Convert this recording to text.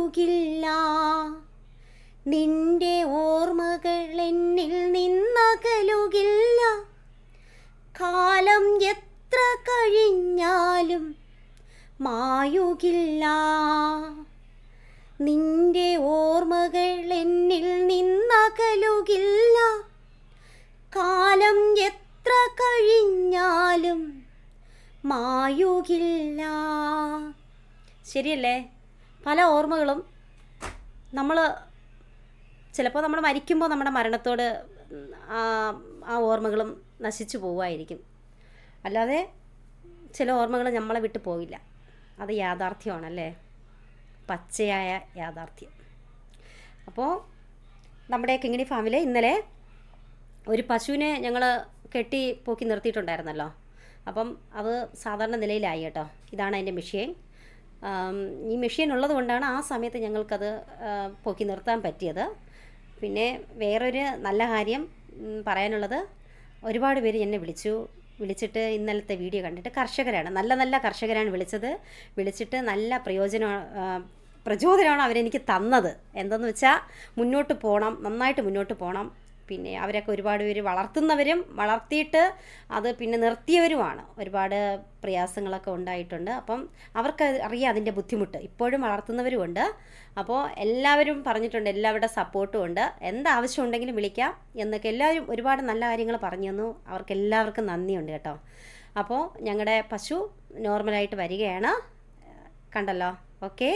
മായുകില്ല. നിന്റെ ഓർമ്മകൾ എന്നിൽ നിന്നകലുകില്ല. കാലം എത്ര കഴിഞ്ഞാലും മായുകില്ല. നിന്റെ ഓർമ്മകൾ എന്നിൽ നിന്നകലുകില്ല. കാലം എത്ര കഴിഞ്ഞാലും മായുകില്ല. ശരിയല്ലേ? പല ഓർമ്മകളും നമ്മൾ ചിലപ്പോൾ നമ്മൾ മരിക്കുമ്പോൾ നമ്മുടെ മരണത്തോട് ആ ഓർമ്മകളും നശിച്ചു പോവുമായിരിക്കും. അല്ലാതെ ചില ഓർമ്മകൾ നമ്മളെ വിട്ടു പോവില്ല. അത് യാഥാർത്ഥ്യമാണല്ലേ, പച്ചയായ യാഥാർത്ഥ്യം. അപ്പോൾ നമ്മുടെ കിങ്ങിണി ഫാമിൽ ഇന്നലെ ഒരു പശുവിനെ ഞങ്ങൾ കെട്ടി പോക്കി നിർത്തിയിട്ടുണ്ടായിരുന്നല്ലോ. അപ്പം അത് സാധാരണ നിലയിലായി കേട്ടോ. ഇതാണ് അതിൻ്റെ മെഷീൻ. ഈ മെഷീൻ ഉള്ളത് കൊണ്ടാണ് ആ സമയത്ത് ഞങ്ങൾക്കത് പോക്കി നിർത്താൻ പറ്റിയത്. പിന്നെ വേറൊരു നല്ല കാര്യം പറയാനുള്ളത്, ഒരുപാട് പേര് എന്നെ വിളിച്ചിട്ട് ഇന്നലത്തെ വീഡിയോ കണ്ടിട്ട് കർഷകരാണ്, നല്ല നല്ല കർഷകരാണ് വിളിച്ചിട്ട് നല്ല പ്രചോദനമാണ് അവരെനിക്ക് തന്നത്. എന്തെന്ന് വെച്ചാൽ മുന്നോട്ട് പോകണം, നന്നായിട്ട് മുന്നോട്ട് പോകണം. പിന്നെ അവരൊക്കെ ഒരുപാട് പേര് വളർത്തുന്നവരും വളർത്തിയിട്ട് അത് പിന്നെ നിർത്തിയവരുമാണ്. ഒരുപാട് പ്രയാസങ്ങളൊക്കെ ഉണ്ടായിട്ടുണ്ട്. അപ്പം അവർക്ക് അറിയാം അതിൻ്റെ ബുദ്ധിമുട്ട്. ഇപ്പോഴും വളർത്തുന്നവരുമുണ്ട്. അപ്പോൾ എല്ലാവരും പറഞ്ഞിട്ടുണ്ട്, എല്ലാവരുടെ സപ്പോർട്ടും ഉണ്ട്. എന്താവശ്യം ഉണ്ടെങ്കിലും വിളിക്കാം എന്നൊക്കെ എല്ലാവരും ഒരുപാട് നല്ല കാര്യങ്ങൾ പറഞ്ഞു തന്നു. അവർക്ക് എല്ലാവർക്കും നന്ദിയുണ്ട് കേട്ടോ. അപ്പോൾ ഞങ്ങളുടെ പശു നോർമലായിട്ട് വരികയാണ്, കണ്ടല്ലോ. ഓക്കെ.